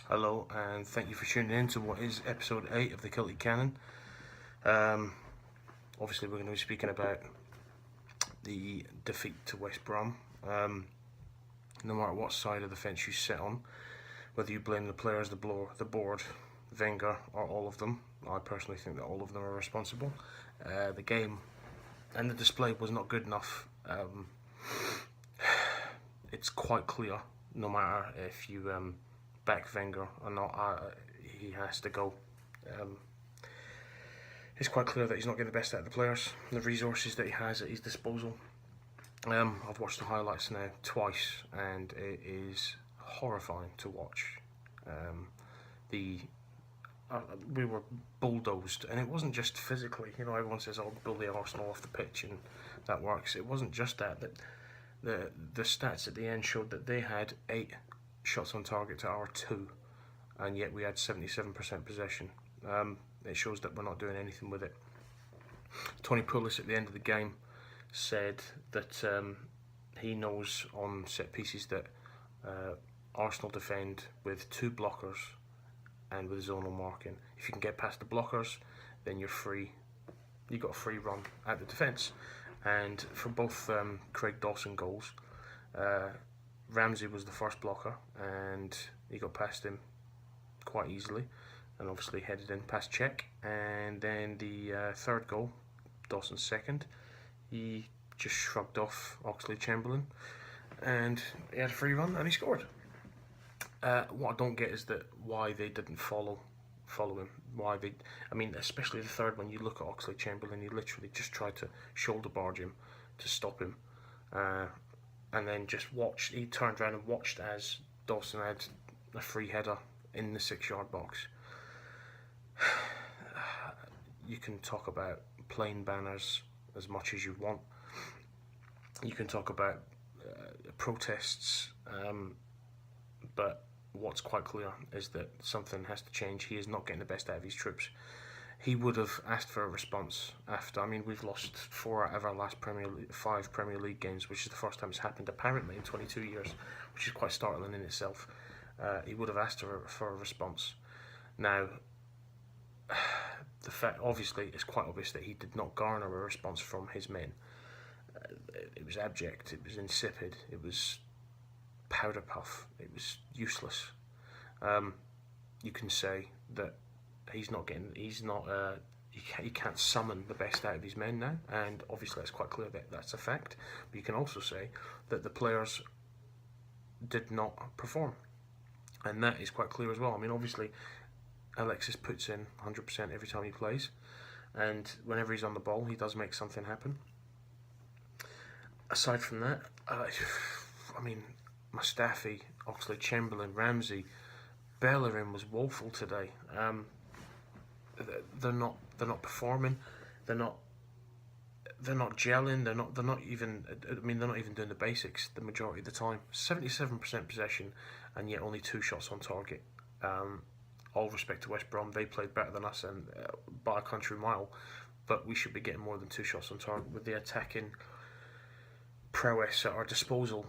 Hello, and thank you for tuning in to what is episode 8 of the Celtic Canon. Obviously, we're going to be speaking about the defeat to West Brom. No matter what side of the fence you sit on, whether you blame the players, the board, Wenger, or all of them, I personally think that all of them are responsible. The game and the display was not good enough. It's quite clear, no matter if you back Wenger or not, he has to go. It's quite clear that he's not getting the best out of the players, the resources that he has at his disposal. I've watched the highlights now twice, and it is horrifying to watch. We were bulldozed, and it wasn't just physically. You know, everyone says, "Oh, bully Arsenal off the pitch," and that works. It wasn't just that. That the stats at the end showed that they had 8 shots on target to our 2, and yet we had 77% possession. It shows that we're not doing anything with it. Tony Pulis at the end of the game said that he knows on set pieces that Arsenal defend with 2 blockers and with zonal marking. If you can get past the blockers, then you're free. You've got a free run at the defence. And for both Craig Dawson goals, Ramsey was the first blocker, and he got past him quite easily, and obviously headed in past Czech. And then the third goal, Dawson's second, he just shrugged off Oxlade-Chamberlain, and he had a free run, and he scored. What I don't get is that why they didn't follow him. Especially the third one. You look at Oxlade-Chamberlain, he literally just tried to shoulder barge him to stop him, and then just watched. He turned around and watched as Dawson had a free header in the 6-yard box. You can talk about plain banners as much as you want. You can talk about protests, but what's quite clear is that something has to change. He is not getting the best out of his troops. He would have asked for a response after. We've lost 4 out of our last 5 Premier League games, which is the first time it's happened apparently in 22 years, which is quite startling in itself. He would have asked for a response. Now, the fact, obviously, it's quite obvious that he did not garner a response from his men. It was abject. It was insipid. It was powder puff. It was useless. You can say that he can't summon the best out of his men now, and obviously it's quite clear that that's a fact. But you can also say that the players did not perform, and that is quite clear as well. Obviously Alexis puts in 100% every time he plays, and whenever he's on the ball, he does make something happen. Aside from that, Mustafi, Oxlade-Chamberlain, Ramsey, Bellerin was woeful today. They're not performing. They're not gelling. They're not even doing the basics the majority of the time. 77% possession, and yet only 2 shots on target. All respect to West Brom, they played better than us and by a country mile, but we should be getting more than 2 shots on target with the attacking prowess at our disposal.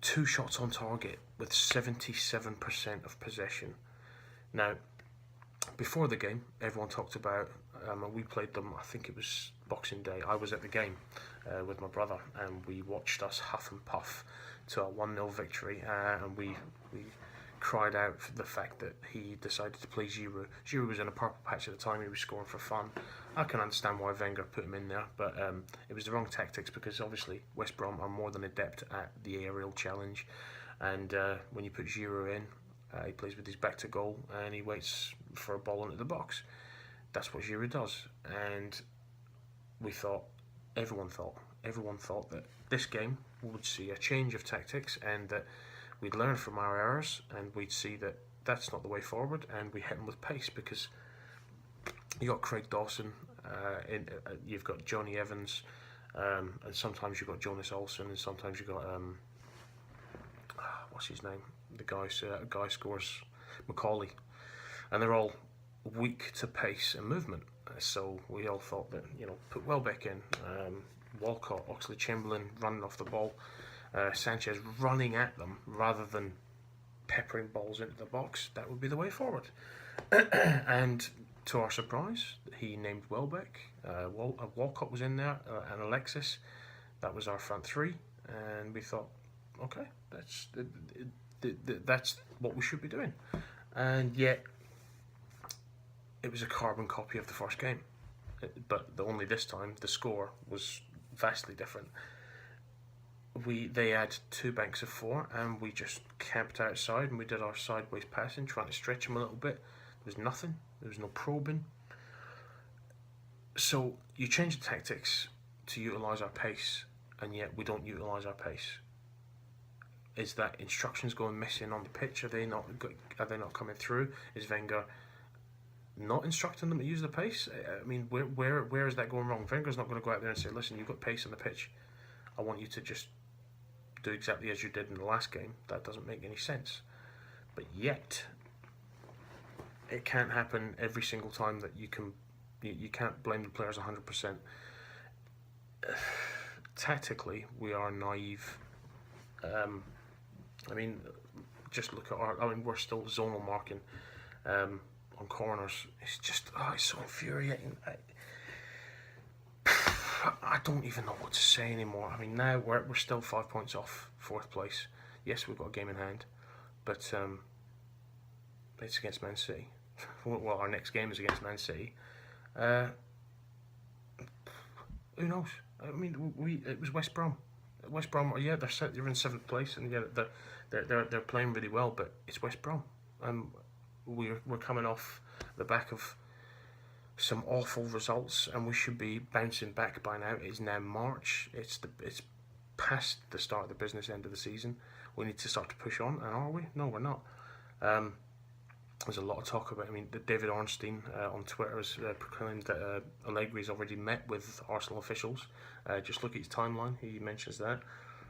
2 shots on target with 77% of possession. Now, before the game, everyone talked about, we played them, I think it was Boxing Day. I was at the game with my brother, and we watched us huff and puff to a 1-0 victory, and we cried out for the fact that he decided to play Giroud. Giroud was in a purple patch at the time. He was scoring for fun. I can understand why Wenger put him in there, but it was the wrong tactics, because obviously West Brom are more than adept at the aerial challenge, and when you put Giroud in, he plays with his back to goal and he waits for a ball into the box. That's what Giroud does, and everyone thought that this game we would see a change of tactics, and that we'd learn from our errors, and we'd see that that's not the way forward, and we hit them with pace, because you got Craig Dawson, you've got Johnny Evans, and sometimes you've got Jonas Olsen, and sometimes you've got what's his name? The guy scores, Macaulay, and they're all weak to pace and movement. So we all thought that, put Welbeck in, Walcott, Oxlade-Chamberlain running off the ball, Sanchez running at them rather than peppering balls into the box, that would be the way forward. And to our surprise, he named Welbeck. Walcott was in there, and Alexis. That was our front three, and we thought, okay, that's what we should be doing. And yet, it was a carbon copy of the first game, but only this time the score was vastly different. They had 2 banks of 4, and we just camped outside and we did our sideways passing, trying to stretch them a little bit. There was nothing. There was no probing. So you change the tactics to utilise our pace, and yet we don't utilise our pace. Is that instructions going missing on the pitch? Are they not coming through? Is Wenger not instructing them to use the pace? I mean, where is that going wrong? Wenger's not going to go out there and say, listen, you've got pace on the pitch. I want you to just do exactly as you did in the last game. That doesn't make any sense. But yet, it can't happen every single time that you can't blame the players 100%. Tactically, we are naive. I mean, just look at we're still zonal marking on corners. It's just, it's so infuriating. I don't even know what to say anymore. I mean, now we're still 5 points off 4th place. Yes, we've got a game in hand, but it's against Man City. Well, our next game is against Man City. Who knows? I mean, it was West Brom. West Brom, yeah, they're in 7th place, and yeah, they're playing really well. But it's West Brom. We're coming off the back of some awful results, and we should be bouncing back by now. It's now March. It's past the start of the business end of the season. We need to start to push on, and are we? No, we're not. There's a lot of talk about. I mean, David Ornstein on Twitter has proclaimed that Allegri's already met with Arsenal officials. Just look at his timeline; he mentions that.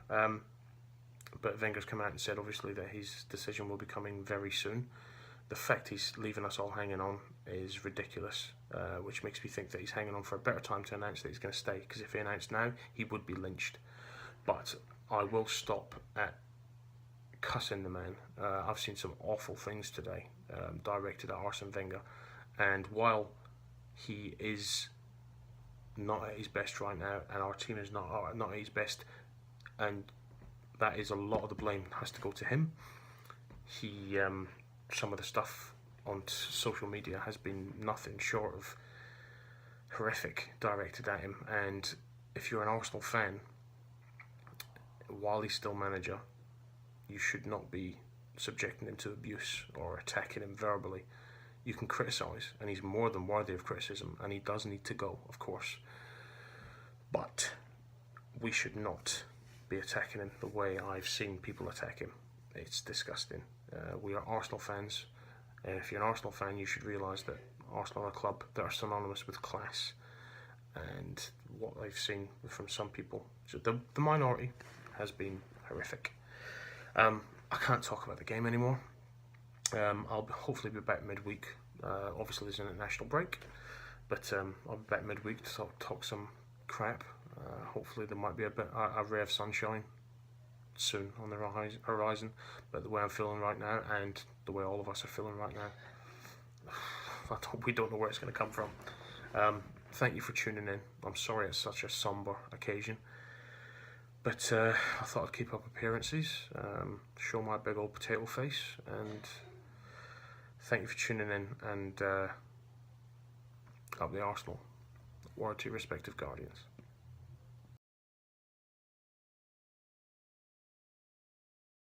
But Wenger's come out and said, obviously, that his decision will be coming very soon. The fact he's leaving us all hanging on is ridiculous, which makes me think that he's hanging on for a better time to announce that he's going to stay, because if he announced now, he would be lynched. But I will stop at cussing the man. I've seen some awful things today directed at Arsene Wenger, and while he is not at his best right now, and our team is not at his best, and that is a lot of the blame has to go to him. He some of the stuff on social media has been nothing short of horrific directed at him, and if you're an Arsenal fan, while he's still manager, you should not be subjecting him to abuse or attacking him verbally. You can criticise, and he's more than worthy of criticism, and he does need to go, of course, but we should not be attacking him the way I've seen people attack him. It's disgusting. We are Arsenal fans, and if you're an Arsenal fan, you should realise that Arsenal are a club that are synonymous with class, and what I've seen from some people, so the minority, has been horrific. I can't talk about the game anymore. I'll hopefully be back midweek. Obviously there's an international break, but I'll be back midweek to talk some crap. Hopefully there might be a ray of sunshine soon on the horizon, but the way I'm feeling right now, and the way all of us are feeling right now, we don't know where it's going to come from. Thank you for tuning in. I'm sorry it's such a sombre occasion, but I thought I'd keep up appearances, show my big old potato face, and thank you for tuning in, and up the Arsenal. Word to your respective guardians.